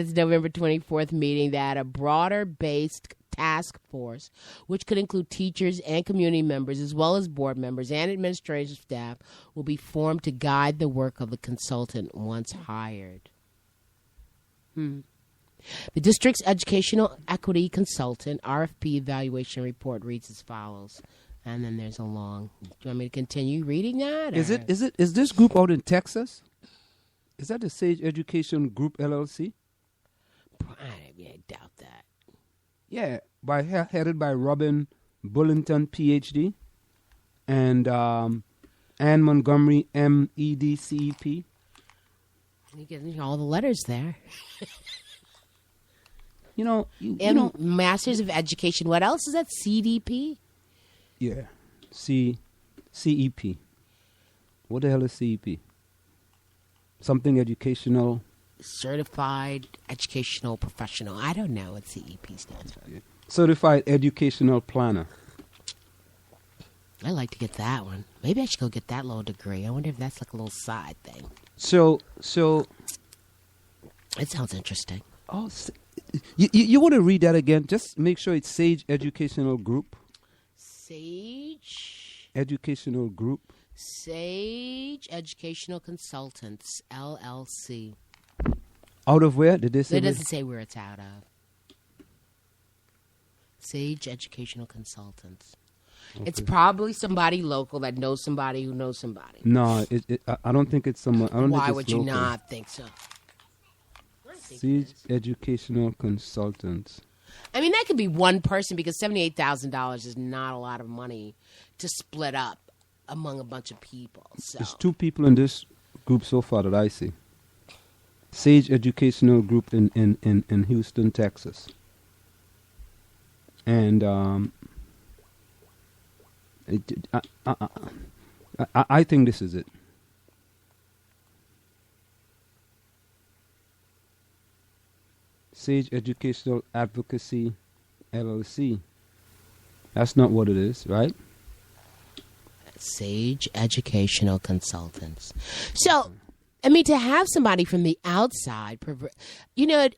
at its November 24th meeting that a broader-based task force, which could include teachers and community members, as well as board members and administrative staff, will be formed to guide the work of the consultant once hired. The district's educational equity consultant RFP evaluation report reads as follows. And then there's a long. Do you want me to continue reading that? Is this group out in Texas? Is that the Sage Education Group LLC? I doubt that. Yeah, headed by Robin Bullington, PhD, and Ann Montgomery, MEDCEP. You get all the letters there. You know, Masters of Education. What else is that? CDP? Yeah, CEP. What the hell is CEP? Something educational. Certified Educational Professional. I don't know what CEP stands for. Yeah. Certified Educational Planner. I'd like to get that one. Maybe I should go get that little degree. I wonder if that's like a little side thing. So. It sounds interesting. Oh, you want to read that again? Just make sure it's Sage Educational Group. Sage Educational Group. Sage Educational Consultants, LLC. Out of where? Did they say? It doesn't say where it's out of. Sage Educational Consultants. Okay. It's probably somebody local that knows somebody who knows somebody. No, I don't think it's someone. Why would you not think so? Sage Educational Consultants. I mean, that could be one person because $78,000 is not a lot of money to split up among a bunch of people. So. There's 2 people in this group so far that I see. Sage Educational Group in Houston, Texas. And I think this is it. Sage Educational Advocacy, LLC. That's not what it is, right? Sage Educational Consultants. So, I mean, to have somebody from the outside,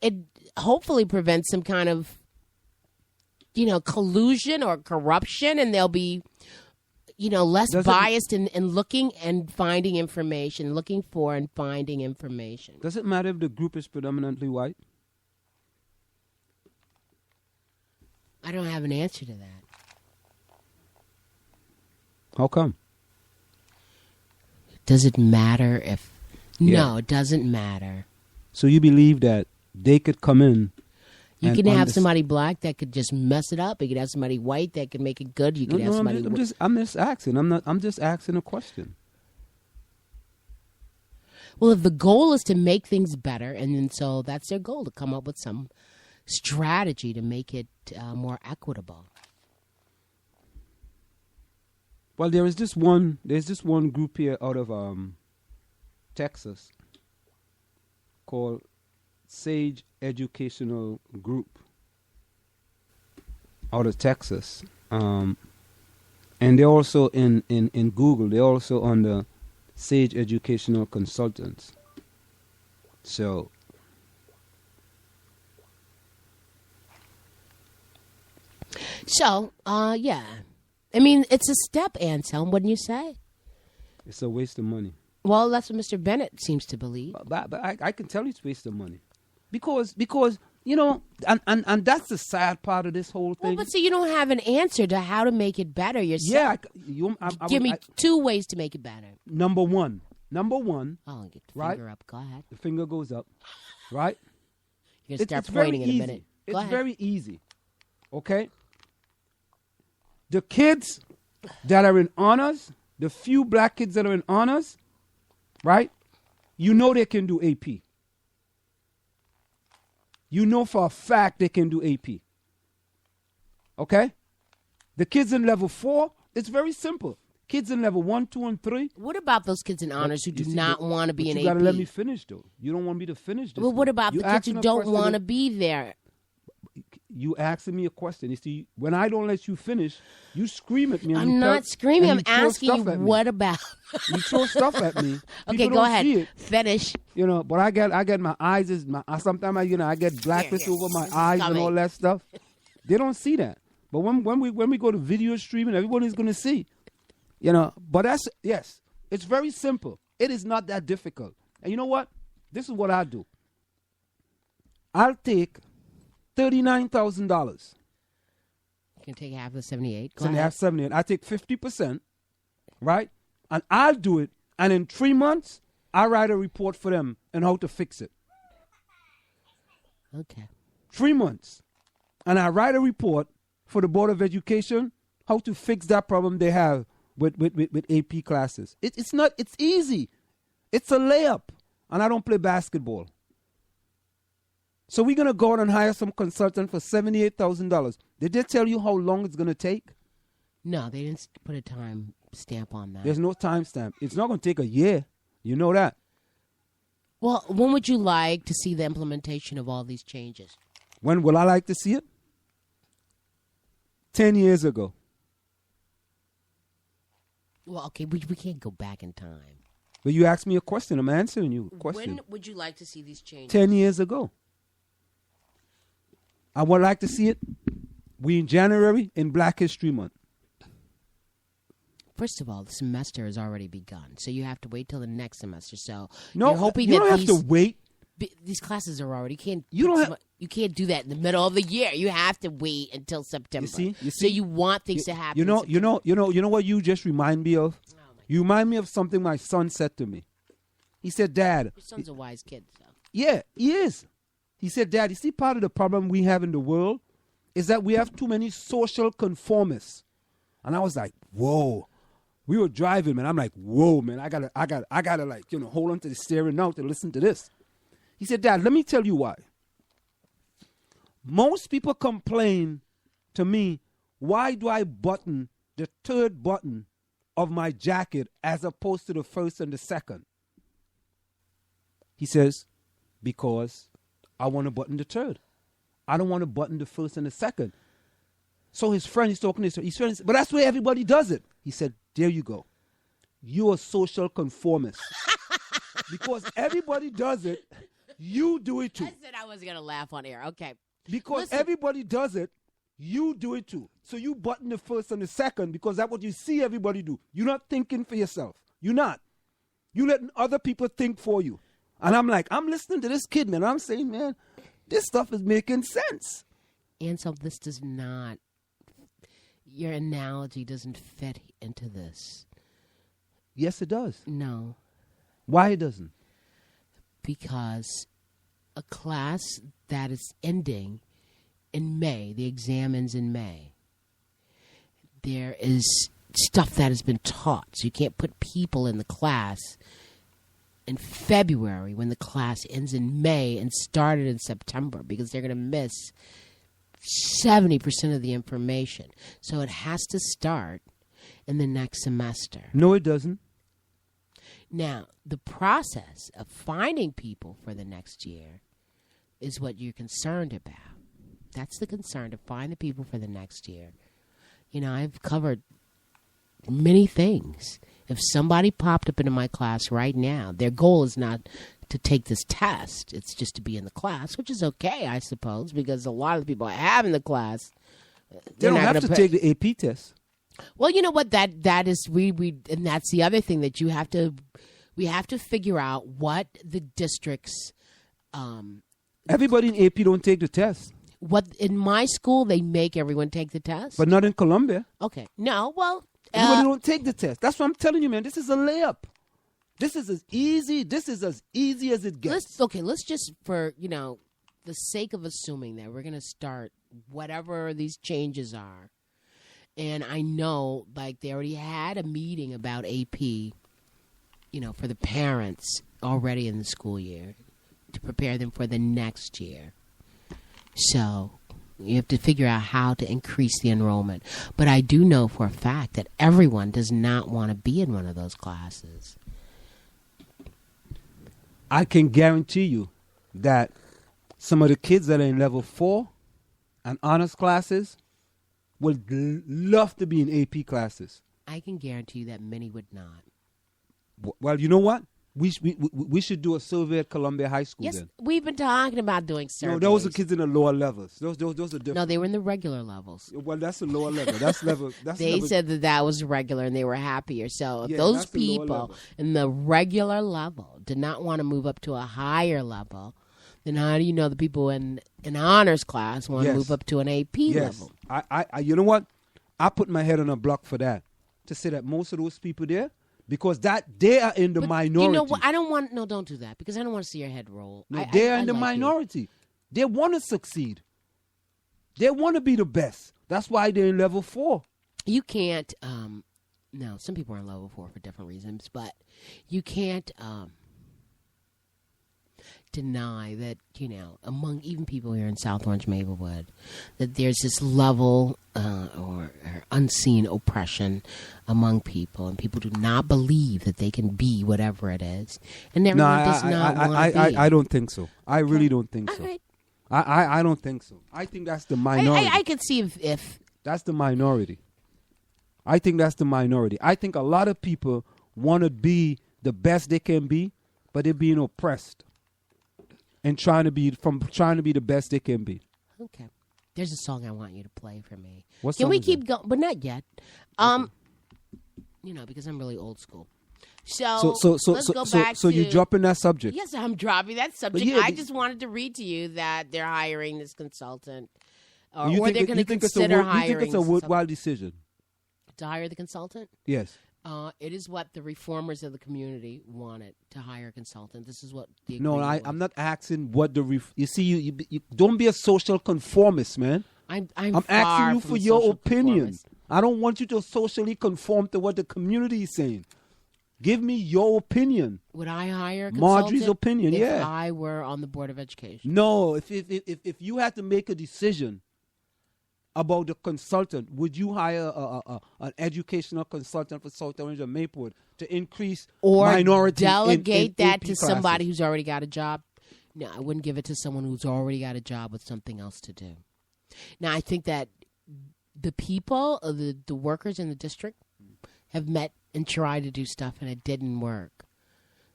it hopefully prevents some kind of, collusion or corruption, and they'll be, less biased in looking and finding information, looking for and finding information. Does it matter if the group is predominantly white? I don't have an answer to that. How come? Does it matter if... Yeah. No, it doesn't matter. So you believe that they could come in... You can have somebody black that could just mess it up. You could have somebody white that could make it good. You could have somebody... I'm just asking. I'm just asking a question. Well, if the goal is to make things better, and then so that's their goal, to come up with some strategy to make it more equitable. Well, there's this one group here out of Texas called Sage Educational Group out of Texas. And they're also in Google. They're also on the Sage Educational Consultants. So yeah. I mean, it's a step, Anselm, wouldn't you say? It's a waste of money. Well, that's what Mr. Bennett seems to believe. But I can tell you it's a waste of money. Because and that's the sad part of this whole thing. Well, but so you don't have an answer to how to make it better yourself. Yeah. Give me 2 ways to make it better. Number one. I'll get the finger up. Go ahead. The finger goes up, right? You're going to start pointing in a minute. It's very easy, okay? The kids that are in honors, the few black kids that are in honors, right? You know they can do AP. You know for a fact they can do AP. Okay? The kids in level 4, it's very simple. Kids in level 1, 2, and 3. What about those kids in honors who do not want to be in AP? You got to let me finish, though. You don't want me to finish this. Well, what about the kids who don't want to be there? you asking me a question. You see, when I don't let you finish, you scream at me. And I'm not screaming. I'm asking you, what about? You throw stuff at me. Okay, go ahead. Finish. You know, but I get my eyes sometimes I get blackness over my eyes and all that stuff. They don't see that. But when we go to video streaming, everybody's gonna see. You know, but it's very simple. It is not that difficult. And you know what? This is what I do. I'll take $39,000. You can take half of the 78. So half 78. I take 50%, right? And I'll do it. And in 3 months, I'll write a report for them and how to fix it. Okay. 3 months. And I write a report for the Board of Education how to fix that problem they have with AP classes. It's easy. It's a layup. And I don't play basketball. So we're going to go out and hire some consultant for $78,000. Did they tell you how long it's going to take? No, they didn't put a time stamp on that. There's no time stamp. It's not going to take a year. You know that. Well, when would you like to see the implementation of all these changes? When will I like to see it? 10 years ago. Well, okay, we can't go back in time. But you asked me a question. I'm answering you a question. When would you like to see these changes? 10 years ago. I would like to see it. We in January in Black History Month. First of all, the semester has already begun, so you have to wait till the next semester. So no, you're hoping you don't have to wait. These classes are already. You can't do that in the middle of the year. You have to wait until September. You see? So you want things to happen. You know what you just remind me of? You remind me of something my son said to me. He said, "Dad." Your son's a wise kid, so. Yeah, he is. He said, "Dad, you see, part of the problem we have in the world is that we have too many social conformists." And I was like, "Whoa." We were driving, man. I'm like, "Whoa, man. I gotta like, hold on to the steering now to listen to this." He said, "Dad, let me tell you why. Most people complain to me, why do I button the third button of my jacket as opposed to the first and the second?" He says, "Because I want to button the third. I don't want to button the first and the second." So his friend, he's talking to his friend, but that's where everybody does it. He said, "There you go. You're a social conformist." Because everybody does it, you do it too. I said I wasn't going to laugh on air. Okay. Because everybody does it, you do it too. So you button the first and the second because that's what you see everybody do. You're not thinking for yourself. You're not. You letting other people think for you. And I'm like, I'm listening to this kid, man. I'm saying, man, this stuff is making sense. Anselm, this does not, your analogy doesn't fit into this. Yes, it does. No. Why it doesn't? Because a class that is ending in May, the exam ends in May, there is stuff that has been taught. So you can't put people in the class in February when the class ends in May and started in September because they're going to miss 70% of the information. So it has to start in the next semester. No, it doesn't. Now, the process of finding people for the next year is what you're concerned about. That's the concern, to find the people for the next year. I've covered many things. If somebody popped up into my class right now, their goal is not to take this test. It's just to be in the class, which is okay, I suppose, because a lot of the people I have in the class, they don't have to take the AP test. Well, you know what? That is we and that's the other thing that we have to figure out what the districts. Everybody in AP don't take the test. What in my school they make everyone take the test, but not in Columbia. Okay, no, well. Everybody don't take the test. That's what I'm telling you, man. This is a layup. This is as easy. This is as easy as it gets. Let's just, for the sake of assuming that we're going to start whatever these changes are, and I know, like, they already had a meeting about AP, for the parents already in the school year to prepare them for the next year. So you have to figure out how to increase the enrollment. But I do know for a fact that everyone does not want to be in one of those classes. I can guarantee you that some of the kids that are in level 4 and honors classes would love to be in AP classes. I can guarantee you that many would not. Well, you know what? We should do a survey at Columbia High School. Yes, then. we've been talking about doing surveys. No, those are kids in the lower levels. Those are different. No, they were in the regular levels. Well, that's the lower level. That's level. They said that was regular, and they were happier. So if those that's the lower people level. in the regular level did not want to move up to a higher level, then how do you know the people in an honors class want to move up to an AP level? I you know what? I put my head on a block for that, to say that most of those people there, because they are in the minority. You know what? Don't do that, because I don't want to see your head roll. No, they are in the minority. They want to succeed. They want to be the best. That's why they're in level 4. You can't, no, some people are in level 4 for different reasons, but you can't deny that, among even people here in South Orange, Maplewood, that there's this level or unseen oppression among people, and people do not believe that they can be whatever it is, and everyone does not want to be. I don't think so. I really don't think so. Right. I don't think so. I think that's the minority. I could see if that's the minority. I think that's the minority. I think a lot of people want to be the best they can be, but they're being oppressed and trying to be the best they can be. Okay. There's a song I want you to play for me. What Can song we is keep that? going? But not yet. Because I'm really old school. So let's go back so to... you're dropping that subject. Yes, I'm dropping that subject. yeah, I just wanted to read to you that they're hiring this consultant. Or You they're going to consider hiring... You think it's a worthwhile decision? To hire the consultant? Yes. It is what the reformers of the community wanted, to hire a consultant. This is what the No, agreement I'm was. not asking what the... you see, you don't be a social conformist, man. I'm asking far you from for a your social opinion. conformist. I don't want you to socially conform to what the community is saying. Give me your opinion. Would I hire a consultant? Marjorie's opinion, if yeah. I were on the Board of Education? No, if you had to make a decision about the consultant, would you hire an educational consultant for South Orange or Maplewood to increase Or minority delegate in that AP to classes? somebody who's already got a job? No, I wouldn't give it to someone who's already got a job with something else to do. Now, I think that the people, the workers in the district have met and tried to do stuff, and it didn't work.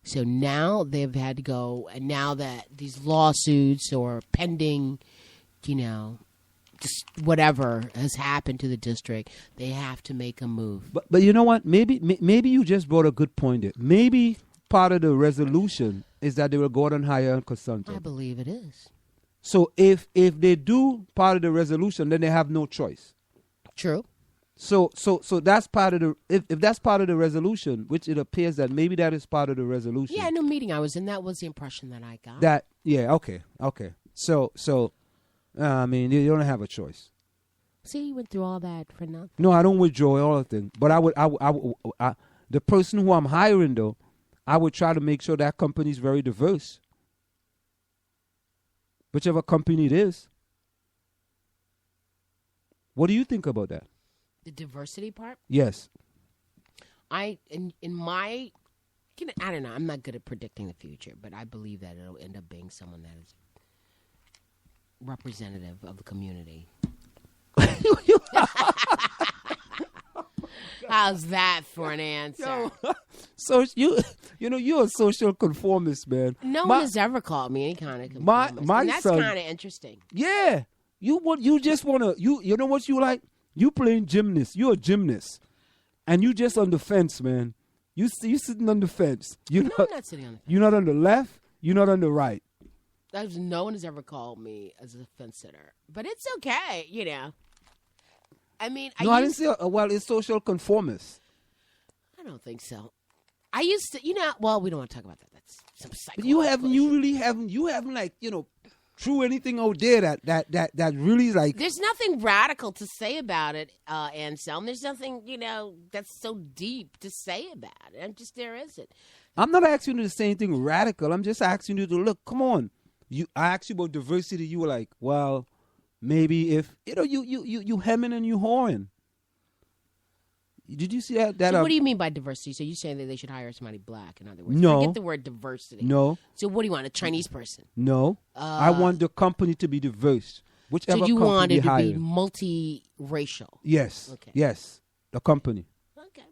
So now they've had to go, and now that these lawsuits or pending, just whatever has happened to the district, they have to make a move. But you know what? Maybe you just brought a good point there. Maybe part of the resolution is that they will go out and hire a consultant. I believe it is. So if they do part of the resolution, then they have no choice. True. So that's part of the if that's part of the resolution, which it appears that maybe that is part of the resolution. Yeah, no meeting I was in, that was the impression that I got. Okay. So I mean, you don't have a choice. See, you went through all that for nothing. No, I don't withdraw all the thing, but I would the person who I'm hiring though, I would try to make sure that company is very diverse. Whichever company it is. What do you think about that? The diversity part? Yes. I don't know. I'm not good at predicting the future, but I believe that it'll end up being someone that is representative of the community. How's that for an answer? So you're a social conformist, man. No one has ever called me any kind of conformist. My and that's son- kind of interesting. Yeah. You know what you like? You playing gymnast. You're a gymnast. And you just on the fence, man. You sitting on the fence. I'm not sitting on the fence. You're not on the left. You're not on the right. No one has ever called me as a fence sitter. But it's okay, I mean, I didn't say, it's social conformist. I don't think so. I used to, well, we don't want to talk about that. That's some But you haven't like, threw anything out there that really like. There's nothing radical to say about it, Anselm. There's nothing, that's so deep to say about it. There isn't. I'm not asking you to say anything radical. I'm just asking you to look, come on. I asked you about diversity. You were like, well, maybe if, you hemming and you hawing. Did you see that? So what do you mean by diversity? So you're saying that they should hire somebody black, in other words? No. Forget the word diversity. No. So what do you want, a Chinese person? No. I want the company to be diverse. Whichever So you company wanted to hiring. be multi-racial. Yes. Okay. Yes. The company. Okay.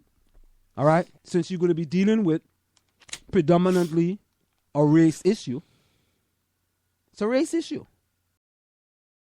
All right? Since you're going to be dealing with predominantly a race issue. It's a race issue.